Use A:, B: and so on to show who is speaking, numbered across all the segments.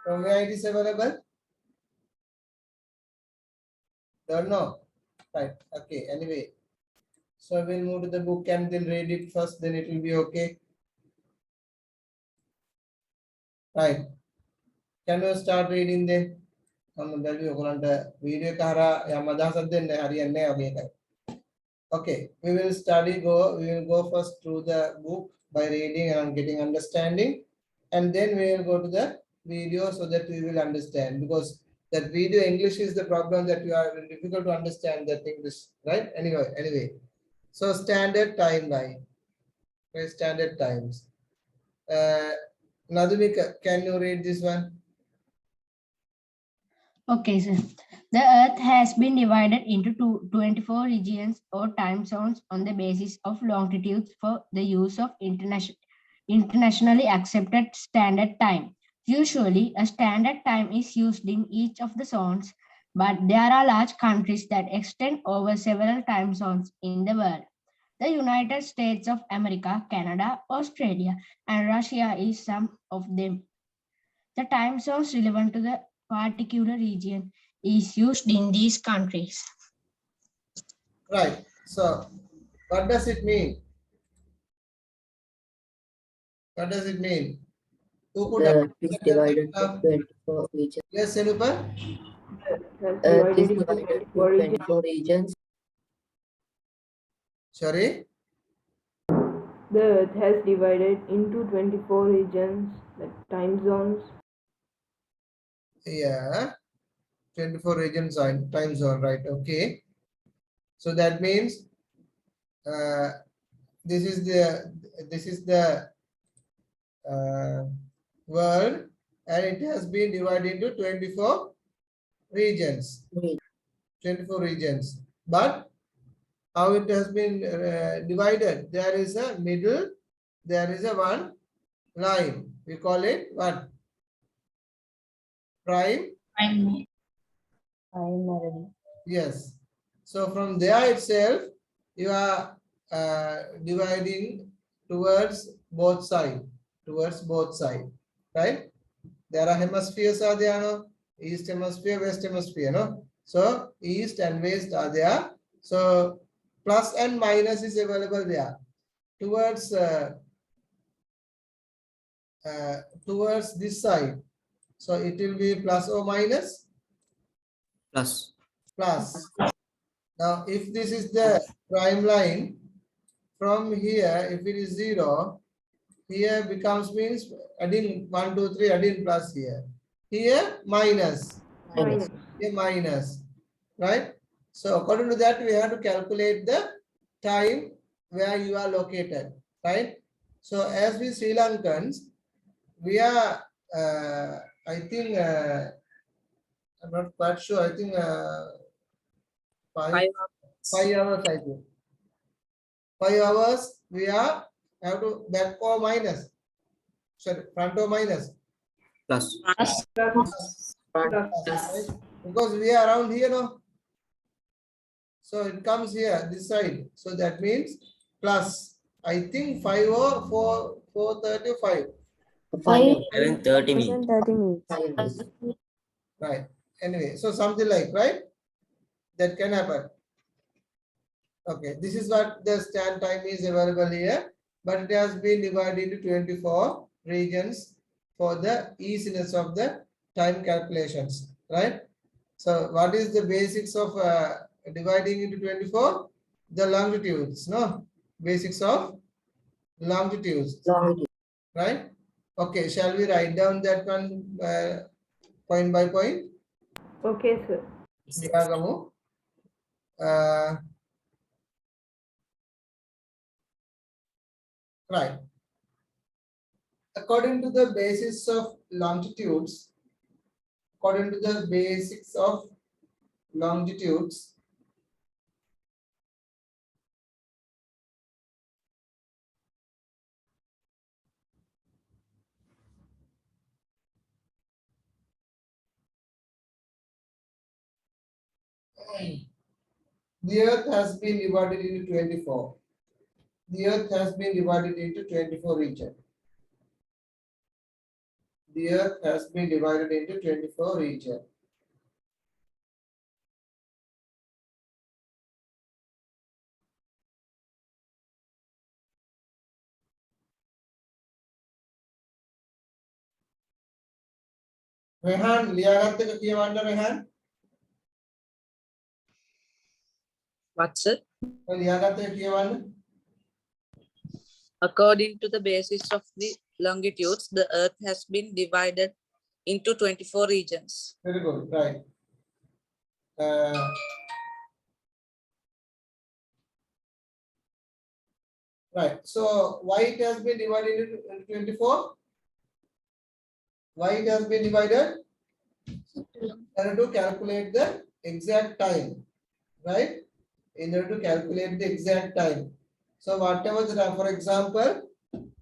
A: From where it is available? Don't know. Right. Okay. Anyway. So we'll move to the book and we'll read it first, then it will be okay. Right. Can you start reading then? Okay, we will go first through the book by reading and getting understanding, and then we will go to the video so that we will understand, because that video English is the problem, that you are difficult to understand that English, right? Anyway. So standard timeline, okay, standard times. Nadumika, can you read this one?
B: Okay, sir. The Earth has been divided into 24 regions or time zones on the basis of longitudes for the use of internationally accepted standard time. Usually, a standard time is used in each of the zones, but there are large countries that extend over several time zones in the world. The United States of America, Canada, Australia, and Russia is some of them. The time zones relevant to the particular region is used in these countries.
A: Right. So, what does it mean? What does it mean? Who could
C: The Earth is divided into 24 regions.
A: Yes, Senupa?
C: Earth is divided into 24 regions.
A: Sorry?
D: The Earth has divided into 24 regions, like time zones.
A: Yeah. 24 regions time zone, right? Okay. So that means this is the world, and it has been divided into 24 regions. 24 regions. But how it has been divided? There is a middle, there is a one line. We call it what? Prime.
B: Primarily.
A: Yes. So from there itself, you are dividing towards both sides. Right? There are hemispheres are there, no? East hemisphere, west hemisphere, no? So east and west are there. So plus and minus is available there. Towards this side. So it will be plus or minus?
C: Plus.
A: Plus. Now, if this is the prime line, from here, if it is 0, here becomes means adding 1, 2, 3, adding plus here. Here minus. Here minus. Right? So according to that, we have to calculate the time where you are located. Right? So as we Sri Lankans, we are, I think, I'm not quite sure. I think 5 hours, I think. 5 hours, we are have to back or minus. Sorry, front or minus?
C: Plus.
A: Right? Because we are around here now. So it comes here, this side. So that means plus, I think 5 or 4:35.
C: 7:30 minutes.
A: Right. Anyway, so something like, right? That can happen. Okay, this is what the stand time is available here, but it has been divided into 24 regions for the easiness of the time calculations, right? So what is the basics of dividing into 24? The longitudes, no? Basics of longitudes, right? Okay, shall we write down that one point by point?
D: Okay, sir.
A: Right. According to the basis of longitudes, the Earth has been divided into 24. The Earth has been divided into 24 regions. the earth has been divided into 24 regions. Rehan, liyagat එක කියවන්න Rehan.
E: What's it?
A: liyagat එක කියවන්න.
E: According to the basis of the longitudes, the earth has been divided into 24 regions.
A: Very good, right. Right. So why it has been divided into 24? Why it has been divided? In order to calculate the exact time, right? In order to calculate the exact time. So whatever the time, for example,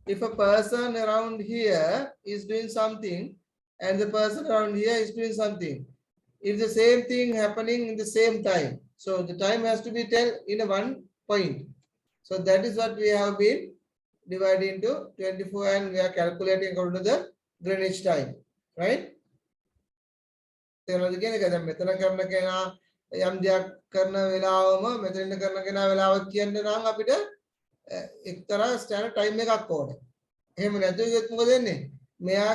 A: if a person around here is doing something and the person around here is doing something, if the same thing happening in the same time, so the time has to be tell in a one point. So that is what we have been divided into 24 and we are calculating according to the Greenwich time, right? තේරුණාද කියන එක දැන් මෙතන කරන කෙනා යම් දෙයක් කරන වෙලාවම මෙතන කරන කෙනා වෙලාවක් කියන්න නම් අපිට එක්තරා ස්ටෑන්ඩඩ් ටයිම් එකක් ඕනේ. එහෙම නැතුව ඉතින් මොකද වෙන්නේ? මෙයා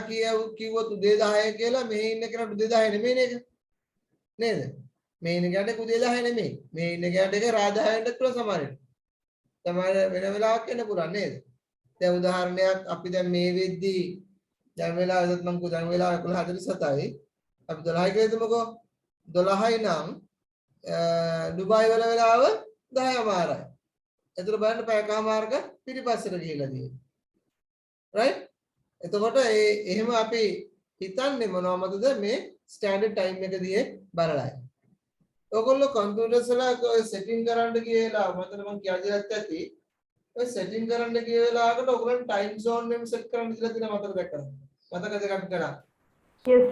A: කිව්වොත් උදේ 10 කියලා මෙහි ඉන්න කෙනාට උදේ 10 නෙමෙයි නේද? නේද? මේ ඉන්න කෙනාට උදේ 10 නෙමෙයි. මේ ඉන්න කෙනාට ඒක රා 10 වෙන්නත් පුළුවන් සමහරවිට. තමයි වෙන වෙලාවක් වෙන්න පුළුවන් නේද? දැන් උදාහරණයක් අපි දැන් මේ වෙද්දී දැන් වෙලාවදත් මම කිව්වා දැන් වෙලාව 11:47යි. අපි 12 කියලා හිතමුකෝ. 12යි නම් ඩුබායි වල වෙලාව 10:00මාරයි. එතකොට බලන්න පැයකමාරක පිටිපස්සට ගිහිල්ලා තියෙනවා. right? එතකොට එහෙම අපි හිතන්නේ මොනවමදද මේ ස්ටෑන්ඩඩ් ටයිම් එක දිහේ බලලායි. ඔයගොල්ලෝ කම්පියුටර්ස් වල සෙටින් කරන්න කියලා මතන මම කියලාත් ඇති. ඔය සෙටින් කරන්න ගිය වෙලාවකට ඔයගොල්ලෝ ටයිම් zone එකම සෙට් කරන්න දීලා තියෙන මතක දැක්කද? මතකද අපි කරා?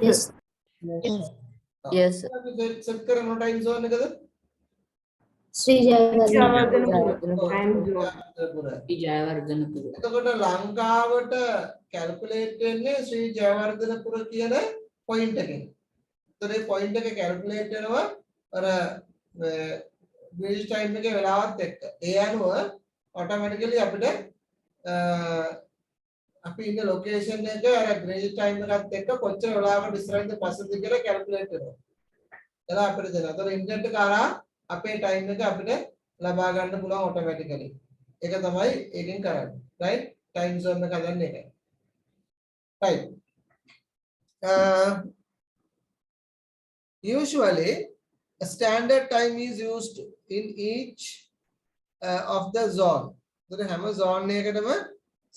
D: Yes.
F: Yes.
A: සෙට් කරන ටයිම් zone එකද?
D: Jayawardhanapura time zone.
F: Jayawardhanapura.
A: එතකොට ලංකාවට කැල්කියුලේට් වෙන්නේ ශ්‍රී ජයවර්ධනපුර කියන පොයින්ට් එකෙන්. ඒතර මේ පොයින්ට් එක කැල්කියුලේට් වෙනවා අර ග්‍රීනිච් ටයිම් එකේ වෙලාවත් එක්ක. ඒ අනුව ඔටෝමැටිකලි අපිට අපි ඉන්න ලොකේෂන් එක අර ග්‍රීනිච් ටයිම් එකත් එක්ක කොච්චර වෙලාවකට ඉස්සරහින්ද පස්සෙන්ද කියලා කැල්කියුලේට් වෙනවා. එලා අපිට දෙනවා. ඒතර ඉන්ටර්නෙට් කරා අපේ ටයිම් එක අපිට ලබා ගන්න පුළුවන් ඔටෝමැටිකලි. ඒක තමයි ඒකෙන් කරන්නේ. right? time zone එක හදන්නේ ඒකයි. right. Usually a standard time is used in each of the zone. So හැම zone එකකටම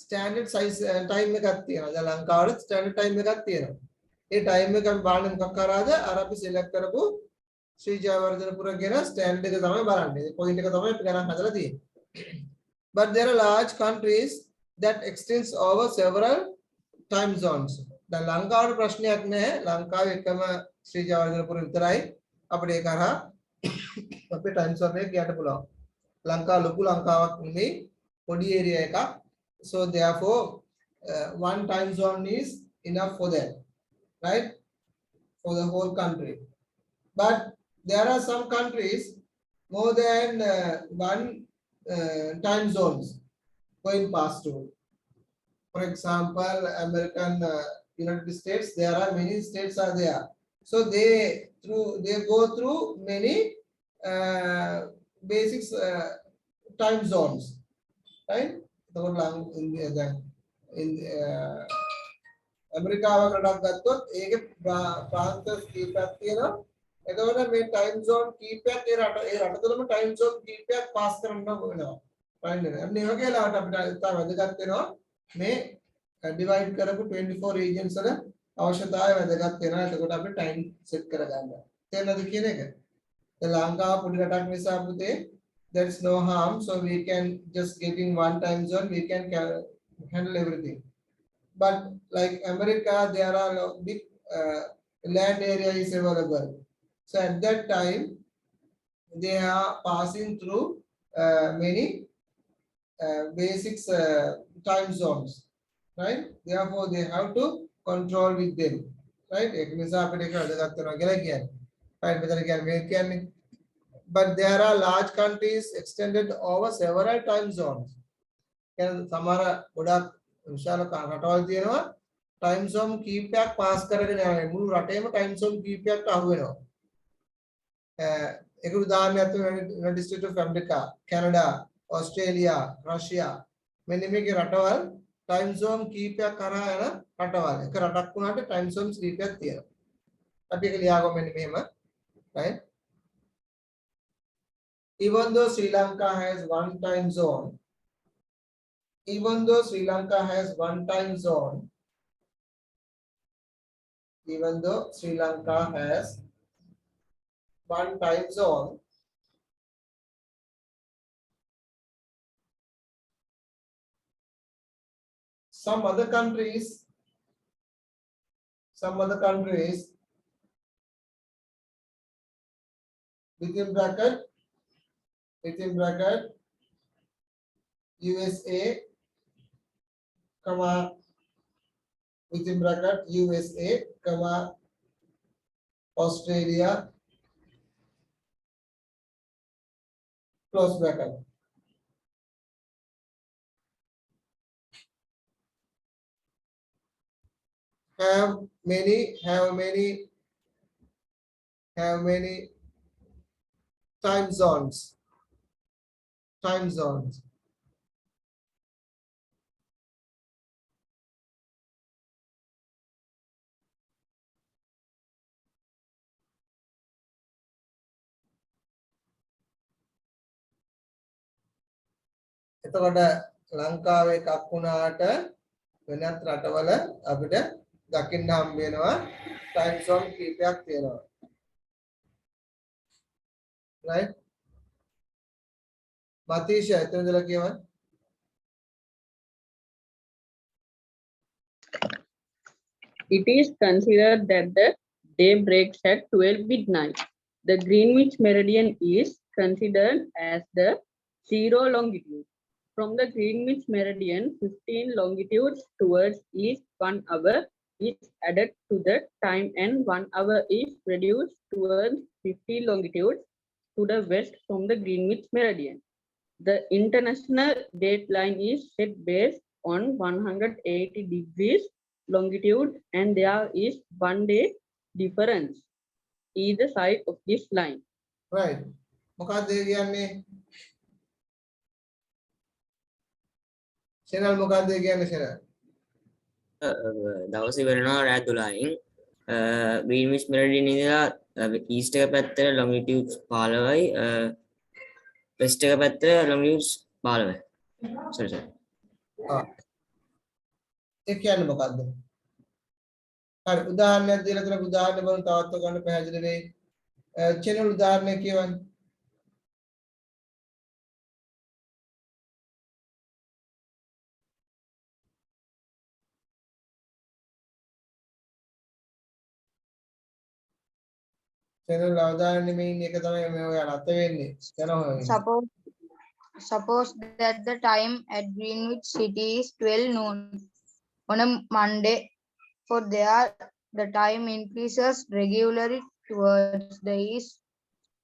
A: standard size time එකක් තියෙනවා. දැන් ලංකාවට standard time එකක් තියෙනවා. ඒ time එක අපි බලන්නේ මොකක් කරාද? අර අපි select කරපු ශ්‍රී ජයවර්ධනපුර කියන standard එක තමයි බලන්නේ. point එක තමයි අපි ගණන් හදලා තියෙන්නේ. But there are large countries that extends over several time zones. දැන් ලංකාවේ ප්‍රශ්නයක් නැහැ. ලංකාවේ එකම ශ්‍රී ජයවර්ධනපුර විතරයි. අපිට ඒක හරහා අපේ time zone එක ගියන්න පුළුවන්. ලංකාව ලොකු ලංකාවක් නෙමෙයි පොඩි area එකක්. So therefore one time zone is enough for them, right? For the whole country. But there are some countries more than one time zones going past through. For example, United States, there are many states are there. So they go through many basic time zones, right? In America වලට ගත්තොත් ඒකේ ප්‍රාන්ත කීපයක් තියෙනවා. එතකොට මේ time zone කීපයක් ඒ රට තුළම time zone කීපයක් පාස් කරන්න වෙනවා. right නේද? අන්න ඒ වගේ ලාවට අපිට ඉතාල වැදගත් වෙනවා මේ divide කරපු 24 regions වල අවශ්‍යතාවය වැදගත් වෙනවා. එතකොට අපි time set කරගන්න. තේරෙනවද කියන එක? දැන් ලංකාව පොඩි රටක් නිසා පුතේ there is no harm, so we can just getting one time zone, we can handle everything. But like America, there are big land area is available. So at that time, they are passing through many basic time zones, right? Therefore, they have to control with them. Right? ඒක නිසා අපිට ඒක වැදගත් වෙනවා කියලා කියන්නේ. Right? මෙතන කියන්නේ මේ කියන්නේ. But there are large countries extended over several time zones. කියන්නේ සමහර ගොඩක් විශාල රටවල් තියෙනවා time zone කීපයක් පාස් කරගෙන යනවා. මුළු රටේම time zone කීපයක් අහු වෙනවා. ඒක උදාහරණයක් තමයි United States of America, Canada, Australia, Russia. මෙන්න මේකේ රටවල් time zone කීපයක් කරා යන රටවල්. එක රටක් වුණාට time zones කීපයක් තියෙනවා. අපි ඒක ලියාගමු මෙන්න මෙහෙම. Right? Even though Sri Lanka has one time zone, even though Sri Lanka has one time zone, even though Sri Lanka has one time zone, some other countries within bracket USA, comma within bracket USA, comma Australia, close bracket. Have many time zones. එතකොට ලංකාවේ එකක් වුණාට වෙනත් රටවල අපිට දකින්න හම්බ වෙනවා time zone කීපයක් තියෙනවා. Right? Matisha, එතනදලා කියවන්න.
G: It is considered that the day breaks at 12 midnight. The Greenwich meridian is considered as the zero longitude. From the Greenwich meridian, 15 longitudes towards east, 1 hour is added to the time and 1 hour is reduced towards 50 longitudes to the west from the Greenwich meridian. The international dateline is set based on 180 degrees longitude and there is 1 day difference either side of this line.
A: Right. මොකක්ද ඒ කියන්නේ? channel මොකක්ද ඒ කියන්නේ channel?
H: දවස් ඉවරනවා රාත් 12න් Greenwich meridian ඉඳලා east එක පැත්තට longitude 15යි west එක පැත්තට longitude 15යි. sorry.
A: ඒ කියන්නේ මොකක්ද? හරි උදාහරණයක් දීලා තියෙන උදාහරණ බලමු තවත් ගන්න පැහැදිලි වෙයි. channel උදාහරණයක් කියවන්න. channel අවදානන්නේ මේ ඉන්නේ එක තමයි මේ ඔයාලා අත වෙන්නේ.
I: Suppose that the time at Greenwich City is 12 noon on a Monday. For there, the time increases regularly towards the east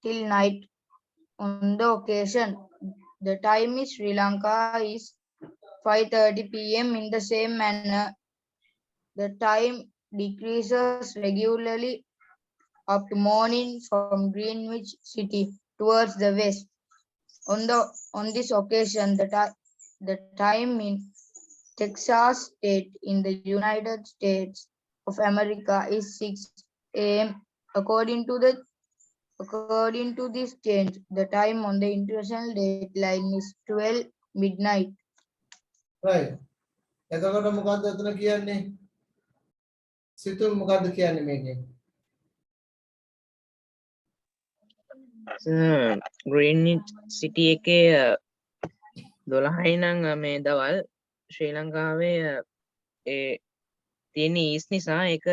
I: till night. On the occasion, the time in Sri Lanka is 5:30 p.m. In the same manner, the time decreases regularly up to morning from Greenwich City towards the west. On this occasion, the time in Texas State in the United States of America is 6 a.m. According to this change, the time on the international dateline is 12 midnight.
A: Right. එතකොට මොකද්ද එතන කියන්නේ? සිතුල් මොකද්ද කියන්නේ මේකෙන්?
J: Greenwich City එකේ 12යි නම් මේ දවල් ශ්‍රී ලංකාවේ ඒ තියෙන ඊස් නිසා ඒක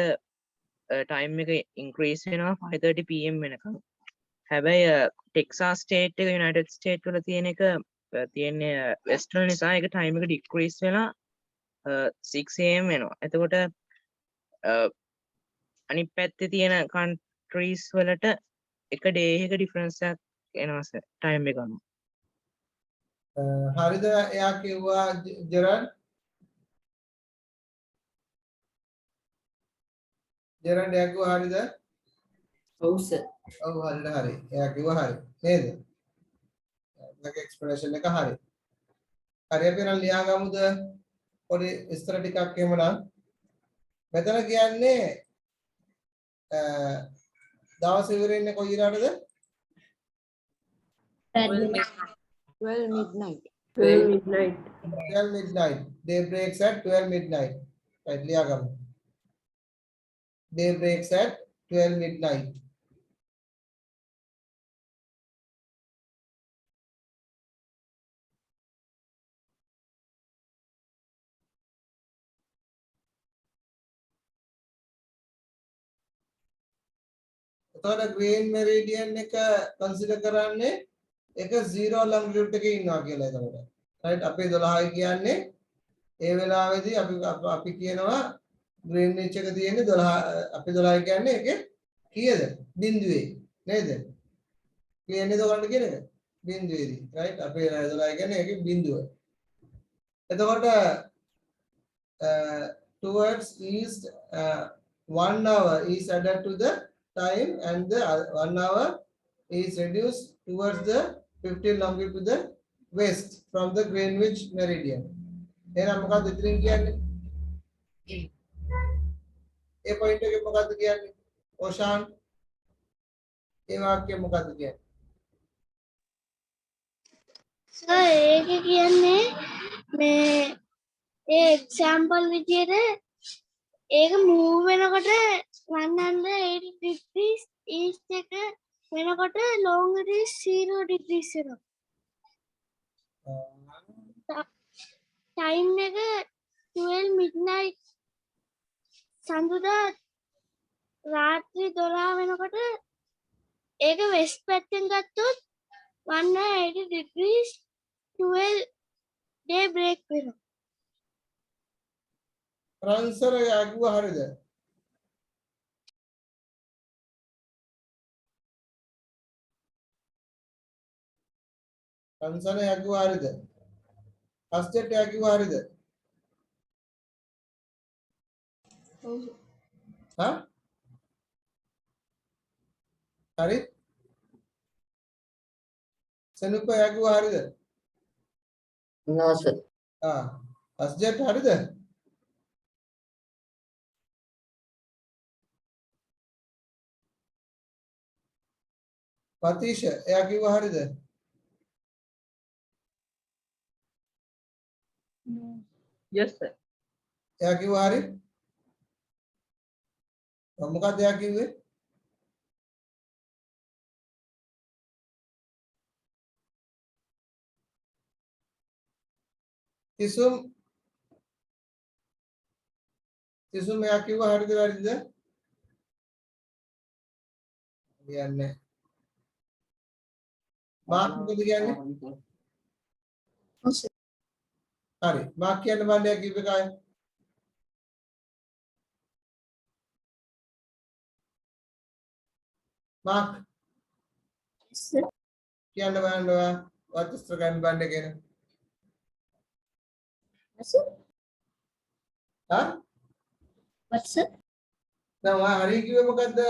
J: ටයිම් එක ඉන්ක්‍රීස් වෙනවා 5:30 pm වෙනකම්. හැබැයි ටෙක්සාස් ස්ටේට් එක යුනයිටඩ් ස්ටේට් වල තියෙන එක තියෙන්නේ වෙස්ටර්න් නිසා ඒක ටයිම් එක ඩික්‍රීස් වෙලා 6 am වෙනවා. එතකොට අනිත් පැත්තේ තියෙන countries වලට එක day එක difference එකක් එනවා සර් time එක අනුව.
A: හරිද එයා කිව්වා ජෙරන් එයා කිව්වා හරිද?
F: ඔව් සර්.
A: ඔව් හරිද හරි. එයා කිව්වා හරි. නේද? like explanation එක හරි. හරි අපි නම් ලියා ගමුද? පොඩි විස්තර ටිකක් එහෙමනම්. මෙතන කියන්නේ දවස් ඉවරෙන්නේ කොයි ඉරාටද?
I: 12 midnight.
C: 12 midnight.
A: 12 midnight. Day breaks at 12 midnight. Right, ලියා ගමු. Day breaks at 12 midnight. එතකොට green meridian එක consider කරන්නේ එක 0 longitude එකේ ඉන්නවා කියලා එතකොට. right අපේ 12යි කියන්නේ ඒ වෙලාවේදී අපි කියනවා greenwich එක තියෙන්නේ 12 අපි 12යි කියන්නේ ඒකේ කීයද? බිඳුවේ නේද? කියන්නේ දොගන්න කියන එක බිඳුවේදී right අපේ 12යි කියන්නේ ඒකේ බිඳුව. එතකොට towards east 1 hour is added to the time and the 1 hour is reduced towards the 15 longitude to the west from the Greenwich meridian. එහෙනම් මොකක්ද ඉතින් කියන්නේ? ඒ පොයින්ට් එකේ මොකක්ද කියන්නේ? ඕෂාන් ඒ වාක්‍යය මොකක්ද කියන්නේ?
K: සර් ඒක කියන්නේ මේ ඒ එක්සැම්පල් විදියට ඒක මූව් වෙනකොට 180 degrees east එක වෙනකොට longitude 0 degrees වෙනවා. time එක 12 midnight සඳුදා රාත්‍රී 12 වෙනකොට ඒක වෙස්ට් පැත්තෙන් ගත්තොත් 180 degrees 12 day break වෙනවා.
A: ආන්සර් එක අගුව හරිද? ආන්සර් එක අගුව හරිද? ෆස්ට් එක අගුව හරිද? හා? හරි? සනුප අගුව හරිද?
F: No sir.
A: ෆස්ට් එක හරිද? පතිෂ එයා කිව්වා හරිද?
G: Yes, sir.
A: එයා කිව්වා හරි? මොකක්ද එයා කිව්වේ? තිසුම් එයා කිව්වා හරිද වැරදිද? කියන්නේ මාක් මොකද කියන්නේ? හරි මාක් කියන්න බෑ එයා කිව්වේ කායි? මාක් කියන්න බෑනවා වත්ස්ත්‍ර ගන්න බන්නේ කියන. හා?
K: what's up?
A: දැන් හරි කිව්වේ මොකද්ද?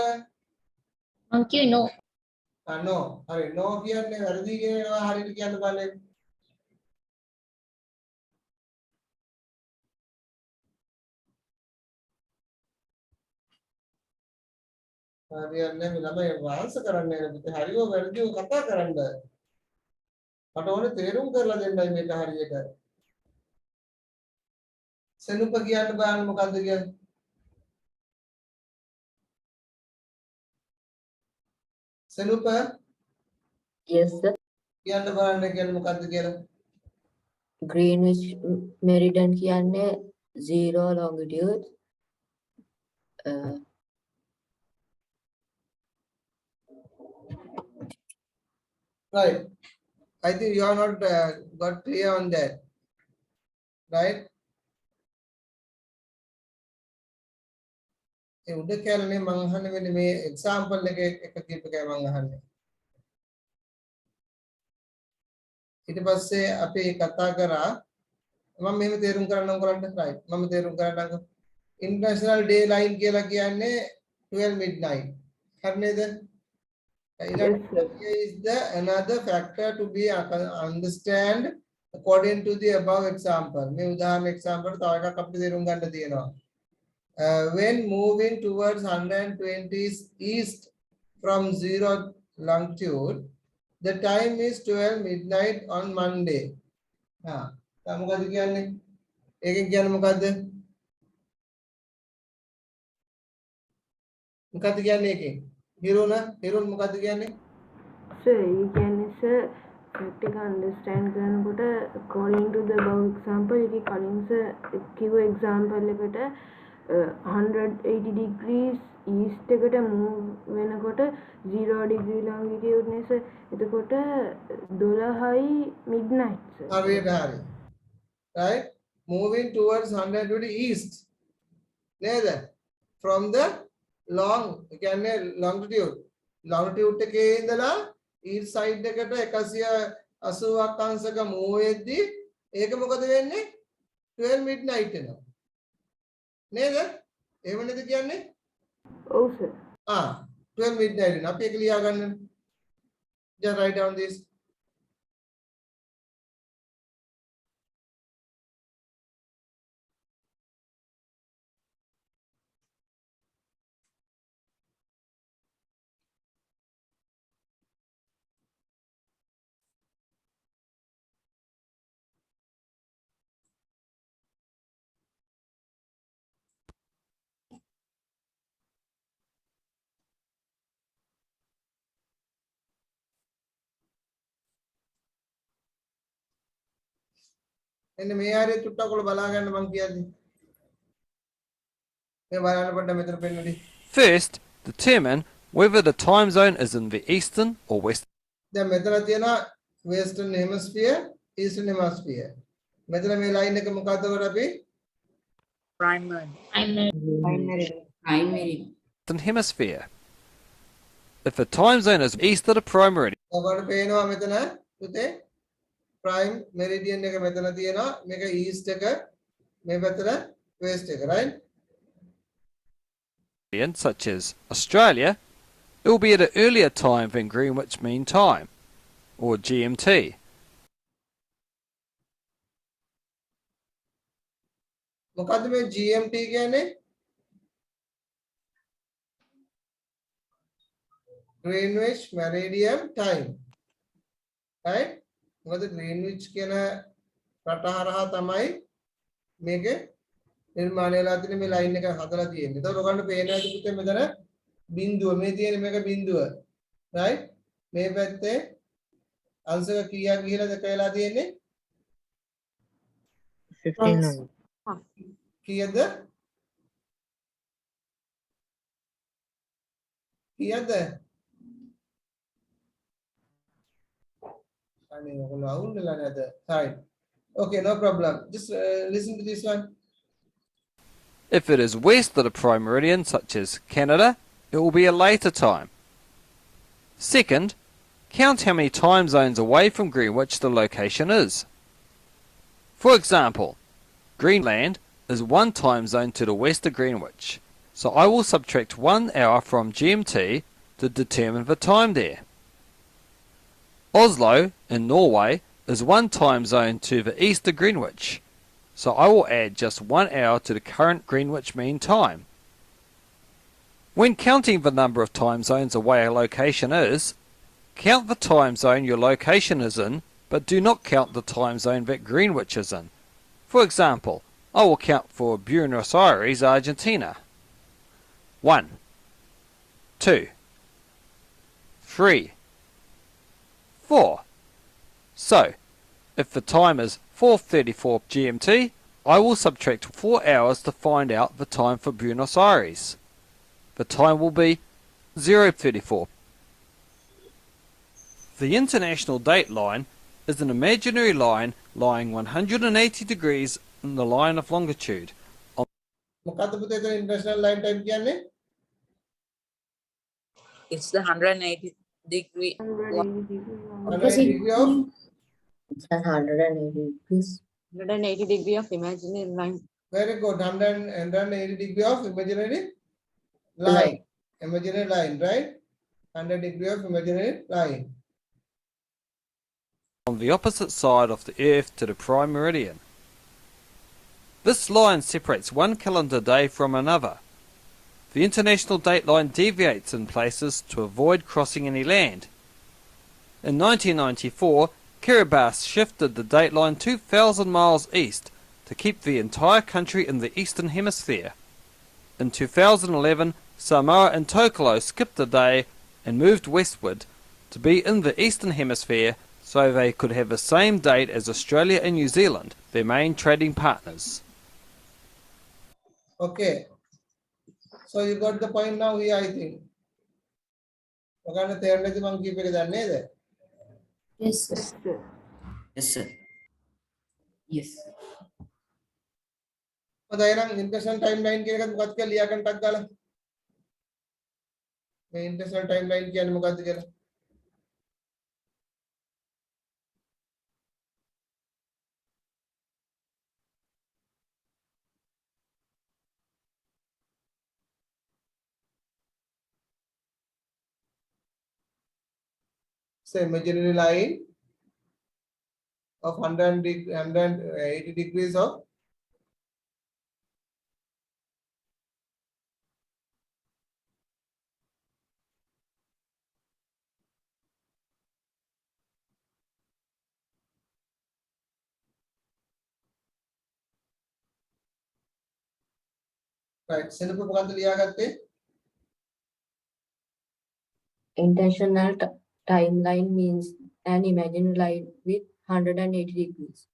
K: මං කිව්වේ no.
A: no හරි no කියන්නේ වැරදි කියනවා හරියට කියන්න බෑ. හරියන්නේ මේ ළමයි වාංශ කරන්නේ නැහැ. හරිව වැරදිව කතා කරන්න. මට ඕනේ තේරුම් කරලා දෙන්නයි මේක හරියට. සෙනුප කියන්න බෑනේ මොකද්ද කියන්නේ? සෙනුප
F: Yes sir.
A: කියන්න බලන්න කියන්නේ මොකද්ද කියලා?
F: Greenwich meridian කියන්නේ 0 longitude.
A: Right. I think you are not got clear on that. Right? ඒ උඩ කැලනේ මං අහන්නේ මෙන්න මේ එක්සැම්පල් එක කියපු එකයි මං අහන්නේ. ඊට පස්සේ අපි කතා කරා මම මෙහෙම තේරුම් කරන්න උගලන්ට right මම තේරුම් කරන්නම්කෝ international day line කියලා කියන්නේ 12 midnight හරි නේද
D: Yes, sir.
A: here is the another factor to be understand according to the above example මේ උදාහරණ example තව එකක් අපිට තේරුම් ගන්න තියෙනවා when moving towards 120 east from 0 longitude the time is 12 midnight on Monday මොකද කියන්නේ ඒකෙන් කියන්නේ මොකද්ද මොකද්ද කියන්නේ ඒකෙන් හිරුණ මොකද්ද කියන්නේ
D: Sir, you can sir practical understand කරනකොට according to the above example එකේ කලින් sir කිව්ව example එකට 180 degrees east එකට move වෙනකොට 0 degree longitude නේ sir එතකොට 12යි midnight sir
A: හරියට හරි right moving towards 120 east නේද from the long කියන්නේ longitude එකේ ඉඳලා east side එකට 180ක් අංශක move වෙද්දි ඒක මොකද වෙන්නේ 12 midnight වෙනවා නේද එහෙම නේද කියන්නේ
D: ඔව් sir
A: 12 midnight වෙනවා අපි ඒක ලියා ගන්න just write down this එන්න මේ ආරේ චුට්ටක් ඔයාලා බලා ගන්න මං කියන්නේ මේ බලන්න පොඩ්ඩක් මෙතන පෙන්නදී
L: First, determine whether the time zone is in the eastern or western.
A: දැන් මෙතන තියෙනවා western hemisphere eastern hemisphere මෙතන මේ line එක මොකද්ද කොට අපි
E: primary
L: Eastern hemisphere. If the time zone is east of the prime meridian,
A: ඔයාලට පේනවා මෙතන පුතේ prime meridian එක මෙතන තියෙනවා මේක east එක මේ පැත්තට west එක right
L: such as Australia, it will be at an earlier time than Greenwich Mean Time, or GMT.
A: මොකද්ද මේ GMT කියන්නේ Greenwich Meridian Time right මොකද Greenwich කියන රට හරහා තමයි මේකේ නිර්මාණය වෙලා තියෙන මේ ලයින් එක හදලා තියෙන්නේ. ඒතකොට ඔයගොල්ලන්ට පේනවා පුතේ මෙතන බිඳුව මේ තියෙන මේක බිඳුව right මේ පැත්තේ අංශක කීයක් ගිහලා දෙක වෙලා තියෙන්නේ
J: 15
A: කීයද කීයද අනේ ඔයගොල්ලෝ අවුල්ලා නැද right okay no problem just listen to this one
L: If it is west of the prime meridian, such as Canada, it will be a later time. Second, count how many time zones away from Greenwich the location is. For example, Greenland is one time zone to the west of Greenwich, so I will subtract 1 hour from GMT to determine the time there. Oslo in Norway is one time zone to the east of Greenwich, so I will add just 1 hour to the current Greenwich Mean Time. When counting the number of time zones away a location is, count the time zone your location is in, but do not count the time zone that Greenwich is in. For example, I will count for Buenos Aires, Argentina. 1, 2, 3, 4. So, if the time is 4:34 GMT, I will subtract 4 hours to find out the time for Buenos Aires. The time will be 0:34. The international date line is an imaginary line lying 180 degrees in the line of longitude.
A: මොකද්ද පුතේ international line time කියන්නේ
E: It's the 180 degree.
D: 180 degree.
A: 180 degree of
F: It's 180 degrees.
C: 180 degree of imaginary line.
A: very good. 180 degree of imaginary line.
F: Line.
A: Imaginary line, right? 100 degree of imaginary line.
L: On the opposite side of the Earth to the prime meridian. This line separates one calendar day from another. The international date line deviates in places to avoid crossing any land. In 1994, Kiribati shifted the date line 2,000 miles east to keep the entire country in the eastern hemisphere. In 2011, Samoa and Tokolo skipped a day and moved westward to be in the eastern hemisphere so they could have the same date as Australia and New Zealand, their main trading partners.
A: Okay. So you got the point now here, I think.
F: Yes, sir.
D: Yes, sir.
H: Yes, sir.
F: Yes.
A: international timeline කියන එකත් මොකක්ද කියලා ලියාගන්න ටක් ගාලා. මේ international timeline කියන්නේ මොකක්ද කියලා. So imaginary line of 180 degrees of right. සෙනපු මොකක්ද ලියාගත්තේ?
F: Intentional timeline means an imaginary line with 180 degrees.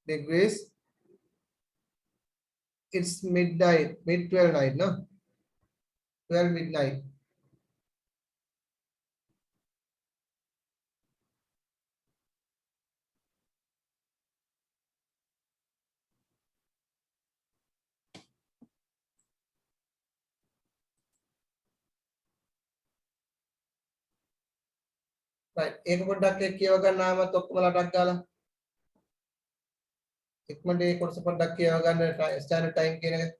A: Degrees. It's midnight, mid 12 night, no? 12 midnight. Right. ඒක පොඩ්ඩක් කියව ගන්න ආමත් ඔක්කොමලා ටක් ගාලා. ඉක්මනට ඒ කොටස පොඩ්ඩක් කියව ගන්න ස්ටෑන්ඩඩ් ටයිම් කියන එක.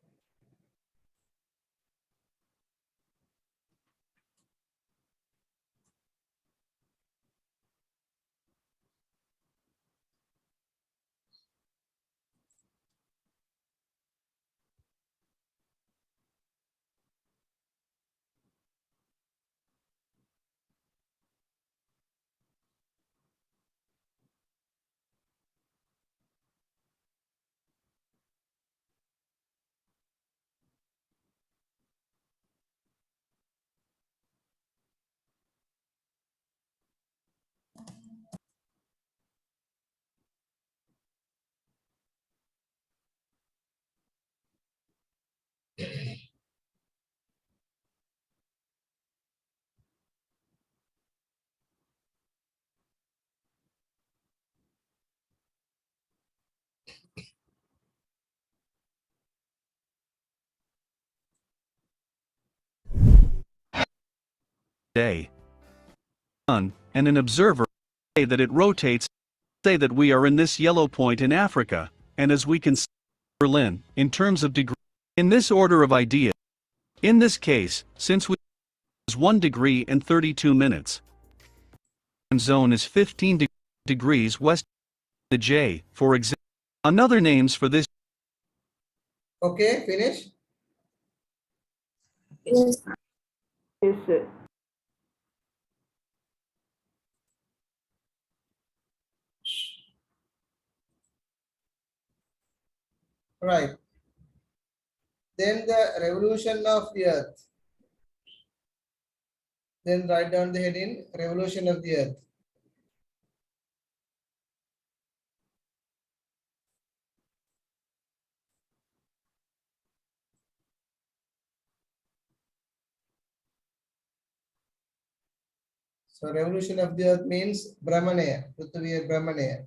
M: Day. Sun, and an observer say that it rotates, say that we are in this yellow point in Africa, and as we can see Berlin, in terms of degree, in this order of ideas. In this case, since we is 1 degree and 32 minutes, and zone is 15 degrees west, the J, for example, another names for this.
A: Okay, finish.
D: Yes. Yes, sir.
A: Right. Then the revolution of the earth. Then write down the heading, revolution of the earth. So revolution of the earth means Brahmanaya, Prithviya Brahmanaya.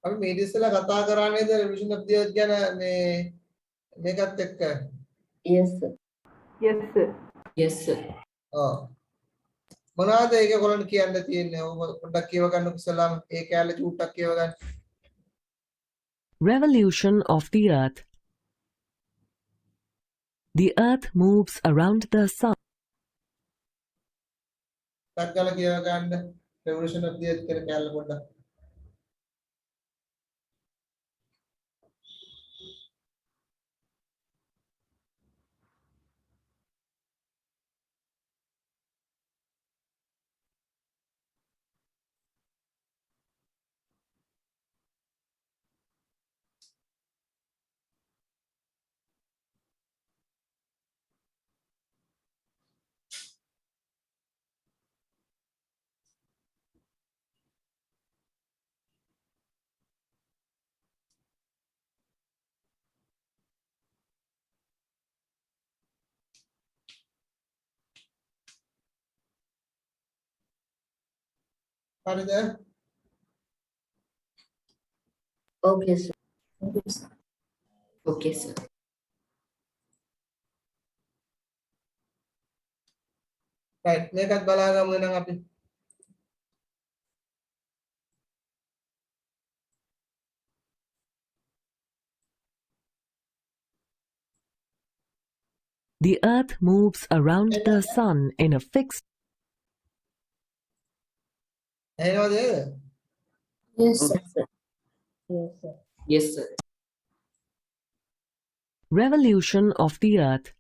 A: අපි මේ ඉස්සෙල්ලා කතා කරා නේද revolution of the earth ගැන මේකත් එක්ක.
F: Yes, sir.
D: yes sir.
F: Yes, sir.
A: ඔව්. මොනවද ඒක කොලන්න කියන්න තියෙන්නේ? ඔබ පොඩ්ඩක් කියව ගන්නකො ඉස්සෙල්ලාම ඒ කැලේ චූට්ටක් කියව ගන්න.
N: Revolution of the Earth. The Earth moves around the Sun.
A: ටක් ගාලා කියව ගන්න. revolution of the earth කියන කැලේ පොඩ්ඩක්. හරිද?
F: Okay, sir. Okay, sir. Okay, sir.
A: right මේකත් බලාගමු එහෙනම් අපි.
N: The Earth moves around the Sun in a fixed.
A: එහෙනවද?
F: Yes, sir. Yes, sir. Yes, sir.
N: Revolution of the Earth.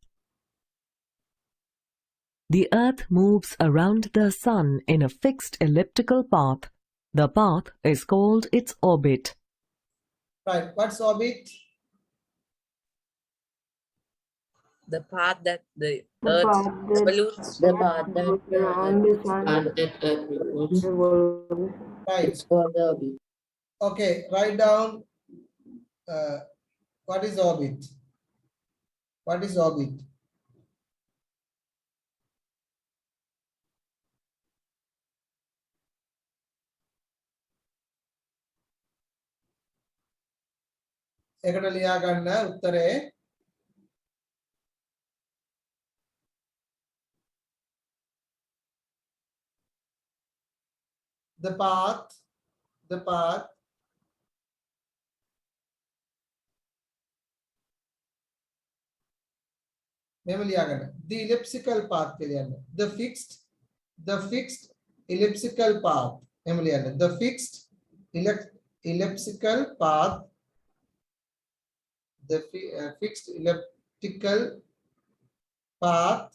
N: The Earth moves around the Sun in a fixed elliptical path. The path is called its orbit.
A: right what's orbit?
E: The path that the
D: The
E: earth
D: path that-
E: revolutes.
F: The path that
D: around the sun.
F: Earth revolves.
A: right
F: It's called the orbit.
A: okay write down what is orbit? What is orbit? ඒකට ලියා ගන්න උත්තරේ the path මෙහෙම ලියා ගන්න the elliptical path කියලා යන්න the fixed elliptical path එහෙම ලියන්න the fixed elliptical path the fixed elliptical path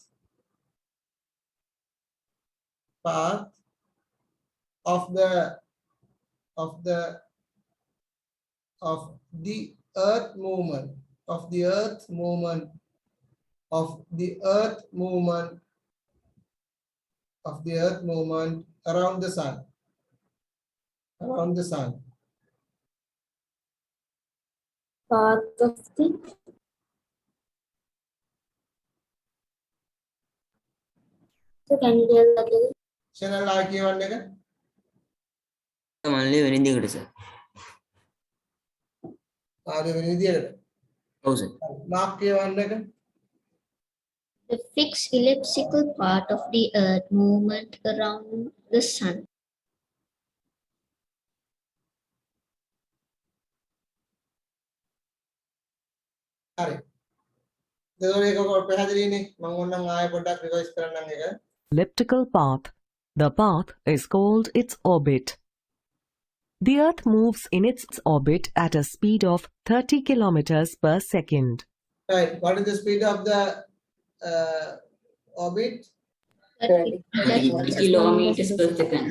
A: of the earth movement around the sun
K: Path of the so can you tell that again?
A: channel ආ කියවන්න එක
H: මල්ලි වෙන විදිහකට සර්.
A: ආද වෙන විදිහකට
H: ඔව් සර්.
A: මාක් කියවන්න එක
K: The fixed elliptical part of the Earth movement around the Sun.
A: හරි දෙතකොට ඒක පැහැදිලිනේ මම ඕනනම් ආයෙ පොඩ්ඩක් රිවයිස් කරන්නම් එක
N: Elliptical path. The path is called its orbit. The Earth moves in its orbit at a speed of 30 kilometers per second.
A: right what is the speed of the orbit?
F: 30 kilometers per second.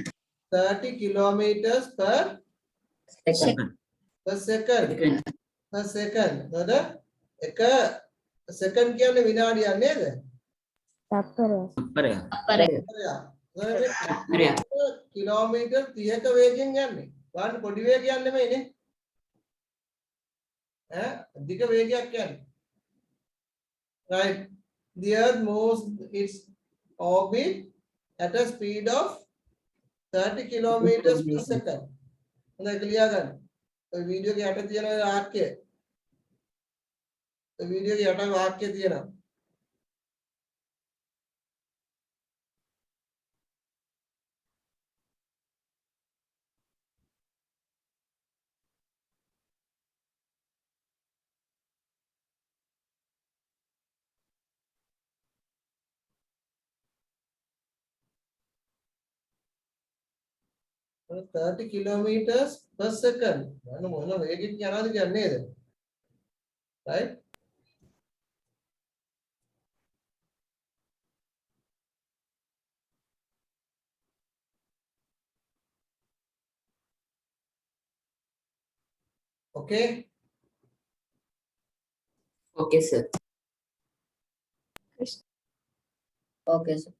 A: 30 kilometers per
F: Second.
A: second. හරිද? එක second කියන්නේ විනාඩියක් නේද?
H: අපරය.
A: Kilometre 30ක වේගයෙන් යන්නේ. බලන්න පොඩි වේගයක් නෙමෙයිනේ. අධික වේගයක් යන්නේ. right the earth moves its orbit at a speed of 30 kilometers per second. හොඳයි ක්ලියර් ගන්න. වීඩියෝ එක යට තියෙන වාක්‍යය. වීඩියෝ එක යට වාක්‍යය තියෙනවා. මොන 30 kilometers per second. මොන වේගෙන් යනවාද කියන්නේ නේද? Right? Okay.
F: Okay, sir. Okay, sir.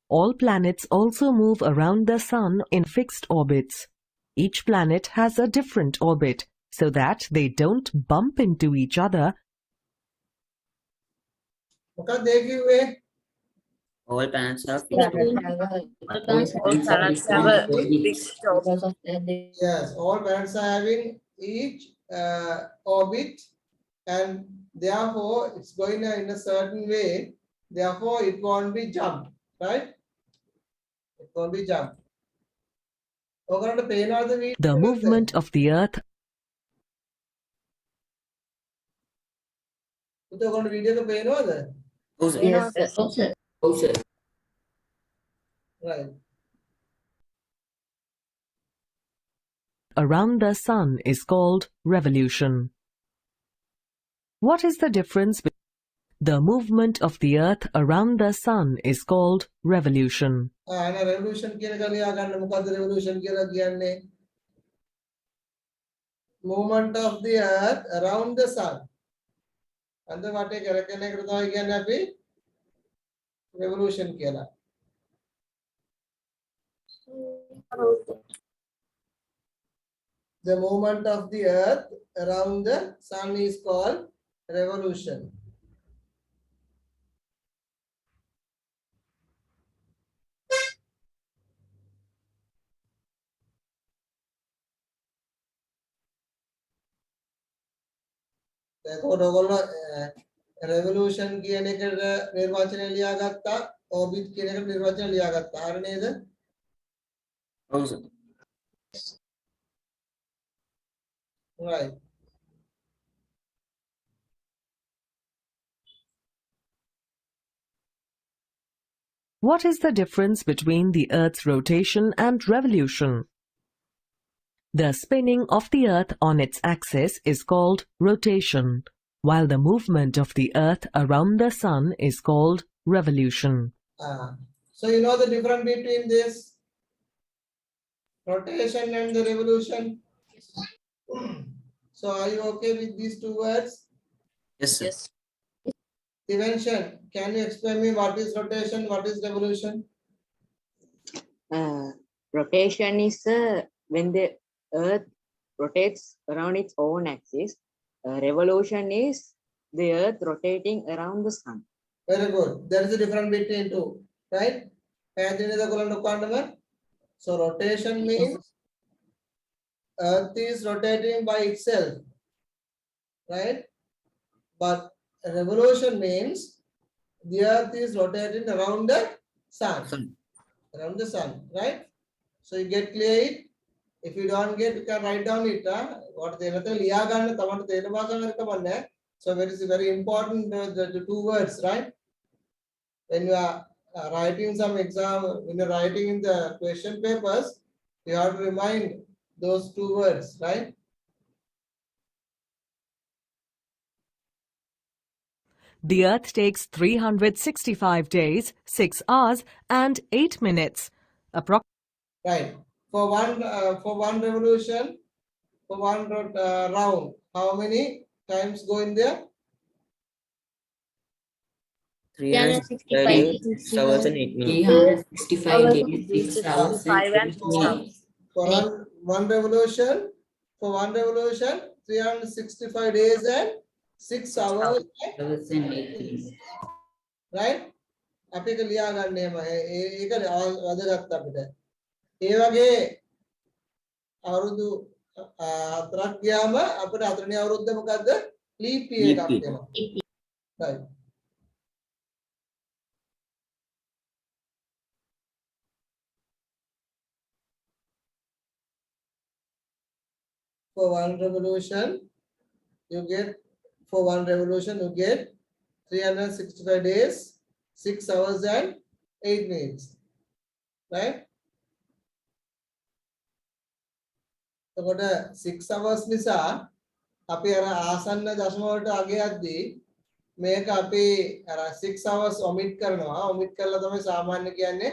N: All planets also move around the Sun in fixed orbits. Each planet has a different orbit so that they don't bump into each other.
A: මොකක්ද ඒ කිව්වේ?
H: All planets are
F: All
H: fixed.
F: planets have
E: planets have a fixed orbit.
F: because of that they
A: Yes, all planets are having each orbit, and therefore it's going in a certain way. Therefore, it won't be jumped, right? It won't be jumped. ඔයගොල්ලන්ට පේනවද
N: The
A: video
N: movement of the Earth
A: ඔයගොල්ලන්ට video එක පේනවද?
H: Oh, sir.
F: yes, sir. Oh, sir. Oh, sir.
A: Right.
N: around the Sun is called revolution. What is the difference? The movement of the Earth around the Sun is called revolution.
A: අනේ revolution කියන එක ලියා ගන්න. මොකද්ද revolution කියලා කියන්නේ? Movement of the earth around the sun. අන්ද වටේ කරකැන එකට තමයි කියන්නේ අපි revolution කියලා. The movement of the earth around the sun is called revolution. එතකොට ඔයගොල්ලෝ revolution කියන එකට නිර්වචනය ලියාගත්තා, orbit කියන එකට නිර්වචනය ලියාගත්තා. හරි නේද?
H: Oh, sir.
A: Right.
N: What is the difference between the Earth's rotation and revolution? The spinning of the Earth on its axis is called rotation, while the movement of the Earth around the Sun is called revolution.
A: So you know the difference between this rotation and the revolution? So are you okay with these two words?
H: Yes, sir. Yes.
A: Dimension, can you explain me what is rotation, what is revolution?
O: Rotation is when the earth rotates around its own axis. Revolution is the earth rotating around the sun.
A: Very good. There is a difference between two, right? So rotation means earth is rotating by itself, right? But revolution means the earth is rotating around the sun. Around the sun, right? So you get clear it. If you don't get, you can write down it. What they so it is very important, the two words, right? When you are writing some exam, when you're writing in the question papers, you have to remind those two words, right?
N: The Earth takes 365 days, 6 hours and 8 minutes.
A: Right. For one revolution, for one round, how many times go in there?
H: 365 days, hours and 8 minutes.
F: 365 days, 6 hours and 8 minutes.
A: For one revolution, 365 days and 6 hours
F: and 8 minutes.
A: Right? අපි එක ලියා ගන්න එහෙම ඒක වැදගත් අපිට. ඒ වගේ අවුරුදු හතරක් ගියාම අපිට හතරවෙනි අවුරුද්ද මොකද්ද? leap year එකක් වෙනවා. Right. For one revolution, you get 365 days, 6 hours and 8 minutes. Right? එතකොට 6 hours නිසා අපි අර ආසන්න දශම වලට අගයක්දී මේක අපි අර 6 hours omit කරනවා. omit කරලා තමයි සාමාන්‍ය කියන්නේ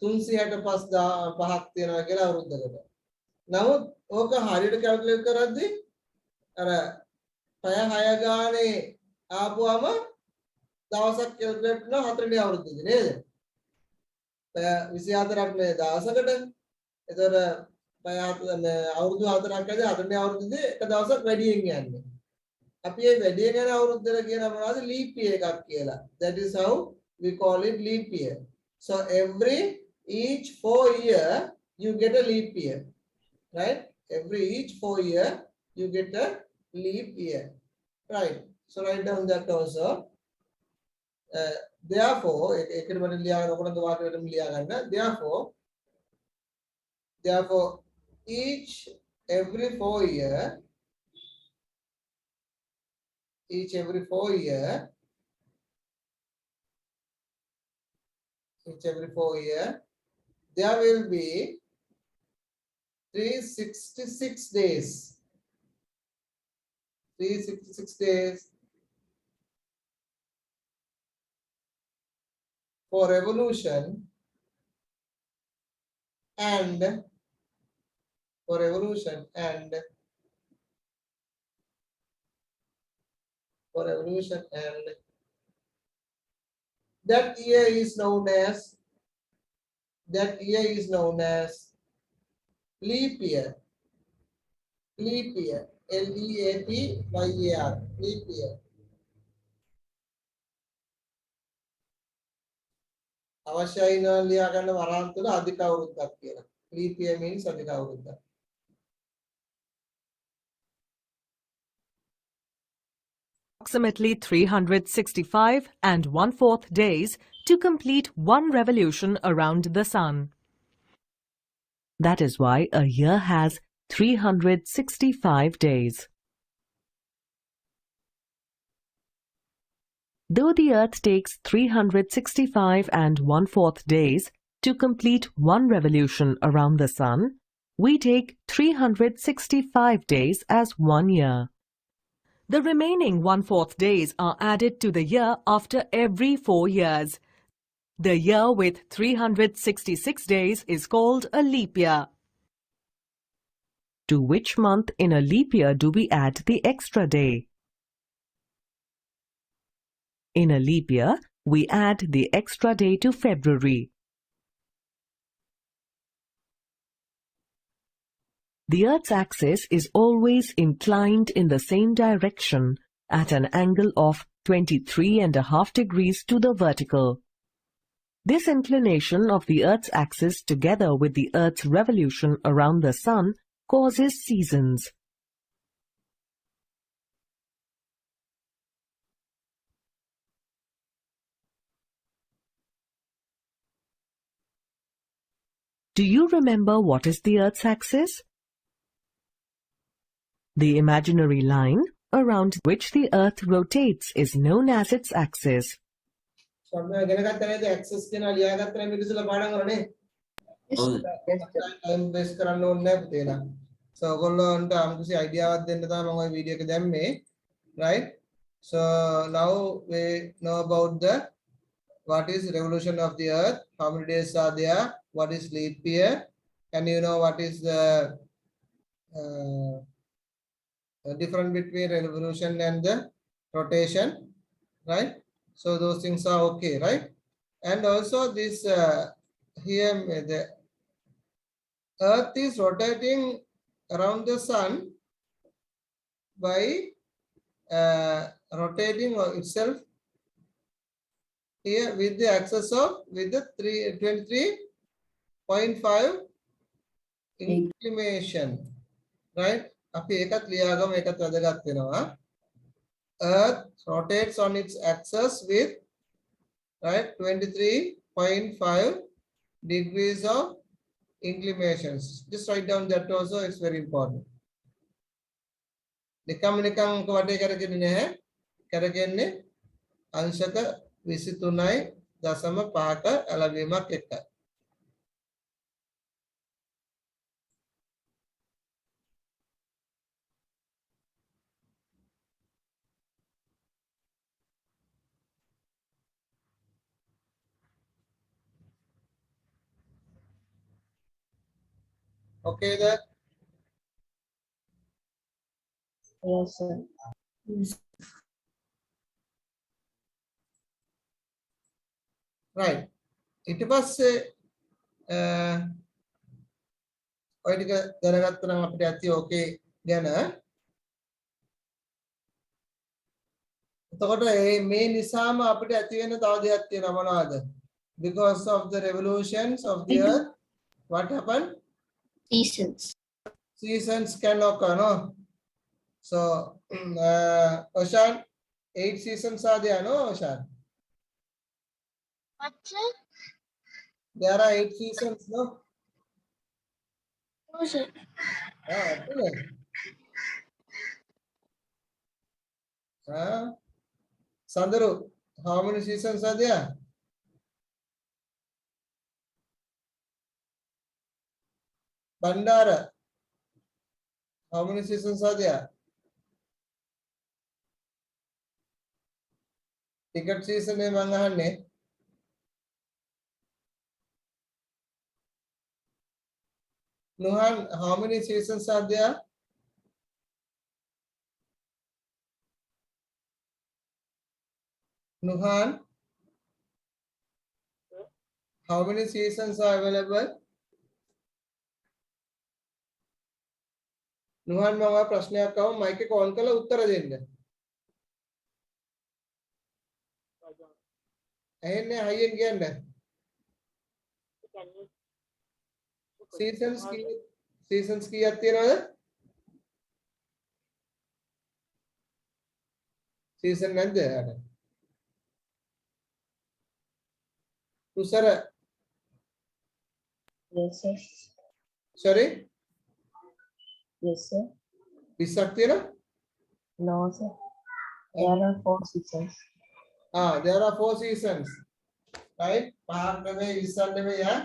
A: 365ක් තියෙනවා කියලා අවුරුද්දකට. නමුත් ඕක හරියට කැල්කියුලේට් කරද්දී අර පැය 6 ගානේ ආපුවම දවසක් කැල්කියුලේට් කරනවා හතරවෙනි අවුරුද්දේදී නේද? පැය 24ක් මේ දවසකට. ඒතර අවුරුදු 4ක් ඇද හතරවෙනි අවුරුද්දේ එක දවසක් වැඩියෙන් යන්නේ. අපි මේ වැඩියෙන් යන අවුරුද්දට කියන මොනවද? leap year එකක් කියලා. That is how we call it leap year. So each 4 year you get a leap year. Right? Each 4 year you get a leap year. Right? So write down that also. Therefore, එකට මට ලියා ගන්න ඔකට වාක්‍යයකට ලියා ගන්න. Therefore each every 4 year there will be 366 days. 366 days for revolution and that year is known as leap year. Leap year. L-E-A-P-Y-E-R. Leap year. අවශ්‍යයි නෝ ලියා ගන්න වරහන් තුල අධික අවුරුද්දක් කියලා. Leap year means අධික අවුරුද්දක්.
N: Approximately 365 and 1/4 days to complete one revolution around the sun. That is why a year has 365 days. Though the Earth takes 365 and 1/4 days to complete one revolution around the sun, we take 365 days as 1 year. The remaining 1/4 days are added to the year after every 4 years. The year with 366 days is called a leap year. To which month in a leap year do we add the extra day? In a leap year, we add the extra day to February. The Earth's axis is always inclined in the same direction at an angle of 23.5 degrees to the vertical. This inclination of the Earth's axis together with the Earth's revolution around the sun causes seasons. Do you remember what is the Earth's axis? The imaginary line around which the Earth rotates is known as its axis.
A: So අපි ඉගෙන ගත්ත නේද access කියන ලියා ගත්ත නේ මේක ඉස්සෙල්ලා පාඩම් කරලා නේ. time waste කරන්න ඕනේ නැහැ පුතේ නා. So ඔයගොල්ලන්ට අමුතුසි අයිඩියාවක් දෙන්න තමයි මම ওই වීඩියෝ එක දැම්මේ. Right? So now we know about what is revolution of the Earth, how many days are there, what is leap year, and you know what is the difference between revolution and the rotation, right? So those things are okay, right? And also this here the Earth is rotating around the sun by rotating itself here with the axis of with the 23.5 inclination. right? අපි ඒකත් ලියාගමු ඒකත් වැදගත් වෙනවා. Earth rotates on its axis with right 23.5 degrees of inclinations. Just write down that also, it's very important. නිකම් ඔක වටේ කරගෙන නැහැ. කරගන්නේ අංශක 23.5ක ඇලවීමක් එක්ක. Okay there?
O: Yes, sir.
A: Right. ඊට පස්සේ ඔය ටික දැනගත්තා නම් අපිට ඇති ඕකේ ගැන. එතකොට මේ නිසාම අපිට ඇති වෙන තව දෙයක් තියෙනවා මොනවද? Because of the revolutions of the earth, what happened?
K: Seasons.
A: Seasons can occur, no? So, Oshan, 8 seasons are there, no, Oshan?
K: What, sir?
A: There are 8 seasons, no?
K: No, sir.
A: Okay. Sandaru, how many seasons are there? Bandara, how many seasons are there? Ticket season में मंगाने. Nuhan, how many seasons are there? Nuhan, how many seasons are available? Nuhan මම ප්‍රශ්නයක් අහුව mic එක on කරලා උත්තර දෙන්න. ඇහෙන්නේ හයියෙන් කියන්න. seasons කීයක් තියෙනවද? season නැද්ද? උසර.
O: Yes, sir.
A: Sorry?
O: Yes, sir.
A: 20ක් තියෙනවා?
O: No, sir. There are 4 seasons.
A: There are 4 seasons. Right? පහක් නෙමෙයි 20ක් නෙමෙයි ඈ.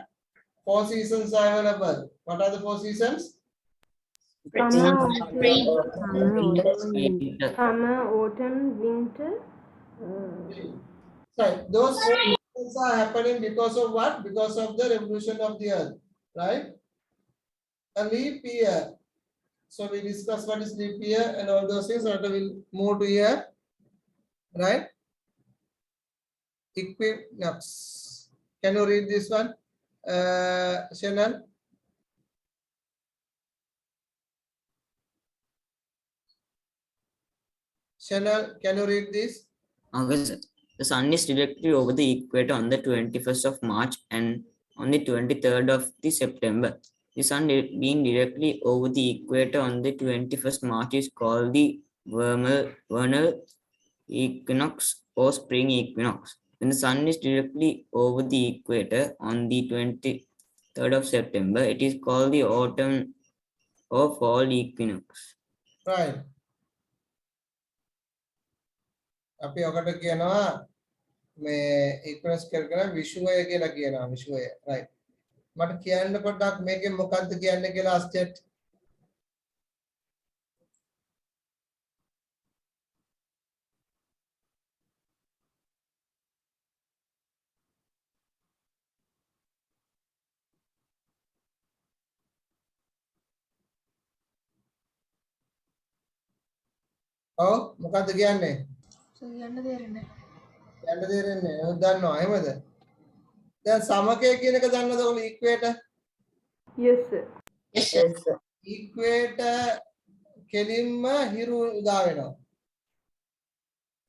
A: 4 seasons are available. What are the 4 seasons?
D: Summer, autumn, winter.
A: Right. Those 4 seasons are happening because of what? Because of the revolution of the earth. Right? A leap year. So we discuss what is leap year and all those things. Later we'll move to here. Right? Equinox. Can you read this one? Shannon? Shannon, can you read this?
H: Okay, sir. The sun is directly over the equator on the 21st of March and on the 23rd of the September. The sun being directly over the equator on the 21st March is called the vernal equinox or spring equinox. When the sun is directly over the equator on the 23rd of September, it is called the autumn or fall equinox.
A: Right. අපි ඔකට කියනවා මේ ඉක්වනස් කරගෙන විෂුවය කියලා කියනවා විෂුවය. right. මට කියන්න පොඩ්ඩක් මේකෙන් මොකක්ද කියන්නේ කියලා අස්ටෙට්. ඔව් මොකක්ද කියන්නේ?
I: කියන්න තේරෙන්නේ.
A: කියන්න තේරෙන්නේ. ඔව් දන්නවා එහෙමද? දැන් සමකය කියන එක දන්නවද ඔයාලා ඉක්වේටර්?
D: Yes, sir.
O: Yes, sir.
A: ඉක්වේටර් කෙලින්ම හිරු උදා වෙනවා.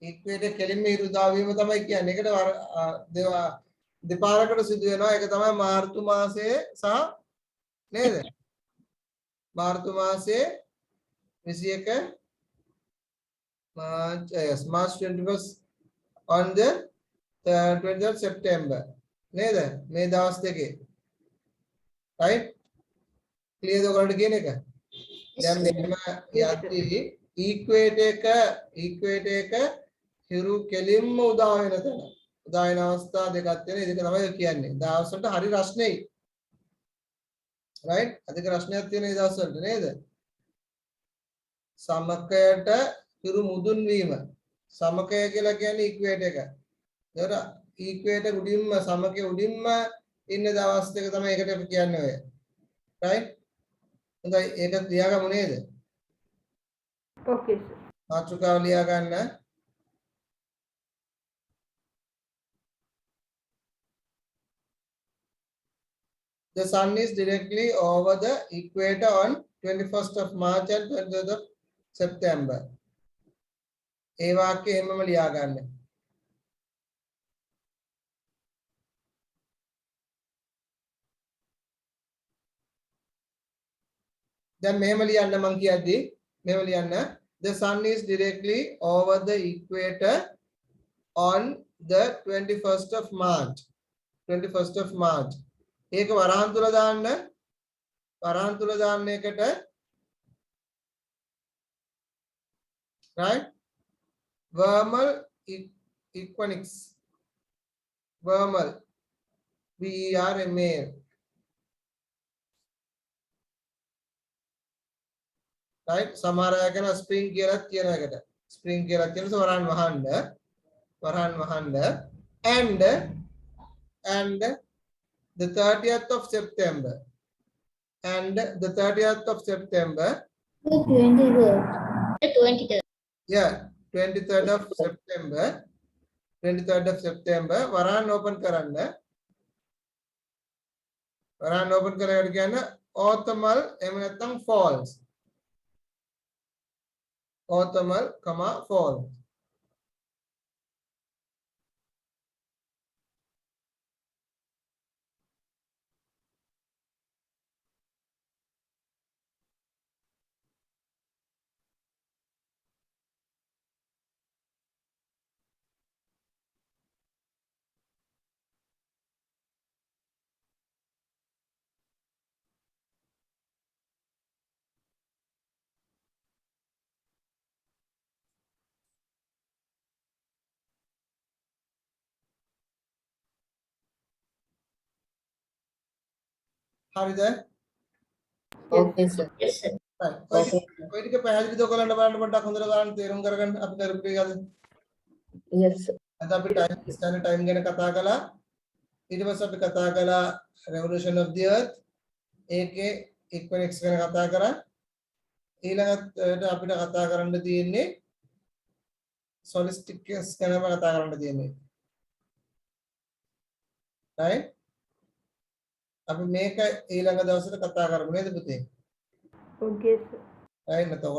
A: ඉක්වේටර් කෙලින්ම හිරු උදා වීම තමයි කියන්නේ. ඒකට දෙපාරකට සිදු වෙනවා. ඒක තමයි මාර්තු මාසයේ සහ නේද? මාර්තු මාසයේ 21 March, yes, March 21st on the 20th September. Neither, May dawes deke. Right? Clear the word again. Then yati equate එක හිරු කෙලින්ම උදා වෙන තැන. උදා වෙන අවස්ථා දෙකක් තියෙන. ඒක තමයි කියන්නේ. දවස් වලට හරි රස්නෙයි. right? අධික රස්නයක් තියෙන මේ දවස් වලට නේද? සමකයට හිරු මුදුන් වීම. සමකය කියලා කියන්නේ ඉක්වේටර් එක. ඒකට ඉක්වේටර් උඩින්ම සමකයේ උඩින්ම ඉන්න දවස් දෙක තමයි ඒකට අපි කියන්නේ ඔය. right? හොඳයි ඒක ලියාගමු නේද?
D: Okay, sir.
A: මාතෘකාව ලියා ගන්න. The sun is directly over the equator on 21st of March and 20th of September. ඒ වාක්‍යය එහෙමම ලියා ගන්න. දැන් මෙහෙම ලියන්න මං කියද්දි මෙහෙම ලියන්න. The sun is directly over the equator on the 21st of March. 21st of March. ඒක වරහන් තුල දාන්න. වරහන් තුල දාන්න එකට right? Vermal Equinox. Vermal. VERMAL. right? සමහර අය කරන ස්ප්‍රින්ග් කියලා කියන එකට. ස්ප්‍රින්ග් කියලා කියන වරහන් වහන්න. වරහන් වහන්න. And the 30th of September. And the 30th of September.
K: 23rd.
A: Yeah, 23rd of September. 23rd of September. Varan open කරන්න. Varan open කරගෙන කියන්නේ autumnal එහෙම නැත්නම් falls. Autumnal, fall. හරිද?
K: Okay, sir. Yes, sir.
A: Okay. ඔය ටික පැහැදිලිද ඔයගලන්ට බලන්න පොඩ්ඩක් හොඳට බලන්න තේරුම් කරගන්න අපි කරපු එක අද.
K: Yes, sir.
A: අද අපි ස්ටෑන්ඩඩ් ටයිම් ගැන කතා කළා. ඊට පස්සේ අපි කතා කළා revolution of the earth. ඒකේ equinox ගැන කතා කරා. ඊළඟට අපිට කතා කරන්න තියෙන්නේ solstices ගැනම කතා කරන්න තියෙන්නේ. right? අපි මේක ඊළඟ දවසට කතා කරමු නේද පුතේ?
D: Okay, sir.
A: right නැතොත්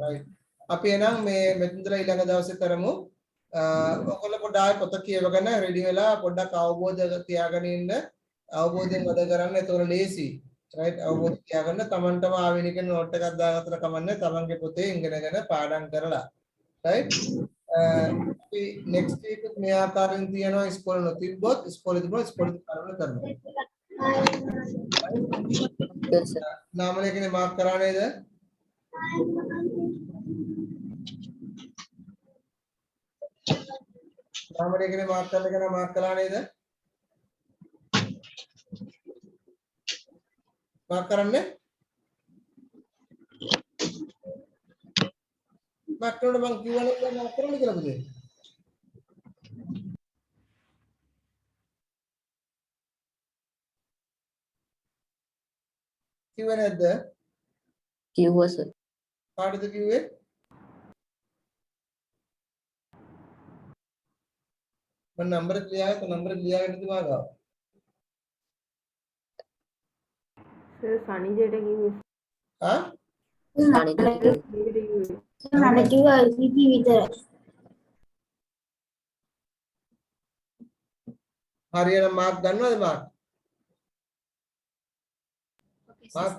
A: right. අපි එනම් මේ මෙතනදලා ඊළඟ දවසේ කරමු. ඔයගොල්ලෝ පොඩ්ඩක් ආයෙ පොත කියවගෙන රෙඩි වෙලා පොඩ්ඩක් අවබෝධ තියාගෙන ඉන්න. අවබෝධයෙන් වැඩ කරන්න. ඒතකොට ලේසි. right? අවබෝධ තියාගන්න තමන්ටම ආවෙනික නෝට් එකක් දාගත්තට කමන්නේ. තමන්ගේ පොතේ ඉගෙනගෙන පාඩම් කරලා. right? අපි next week මේ ආකාරයෙන් තියනවා ඉස්කෝලේ නොතිබ්බොත් ඉස්කෝලේ තිබුණොත් ඉස්කෝලේ කරන්න කරනවා. නාමලේ කෙනේ මාක් කරා නේද? නාමලේ කෙනේ මාක් කරලා කෙනා මාක් කළා නේද? මාක් කරන්නේ? මාක් කරනකොට මං කියවනේ මාක් කරන්න කියලා පුතේ. කිව්වේ නැද්ද?
K: කිව්වා සර්.
A: කාටද කිව්වේ? මම නම්බර ලියාගෙන තිබුණා.
D: සර් සනිජයට කිව්වේ.
A: ආ?
K: නඩ කිව්වා ඉති විතරයි.
A: හරියට මාක් ගන්නවද මාක්? මාක්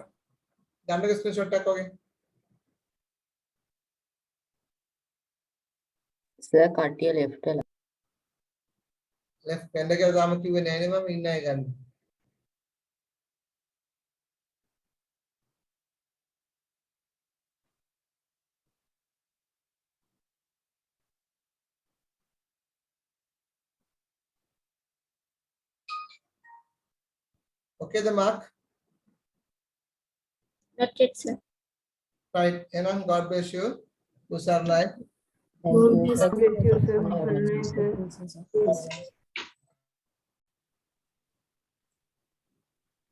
A: ගන්නක ස්ක්‍රීන්ෂොට් එකක් වගේ.
F: Sir, කට්ටිය left වෙලා.
A: left වෙන්න කියලා තාම කිව්වේ නැහැ නේ මම ඉන්න අය ගන්න. Okay, the mark.
K: Not yet, sir.
A: Right. Enam, God bless you. Usarnai.
K: God bless
D: Get yourself, sir.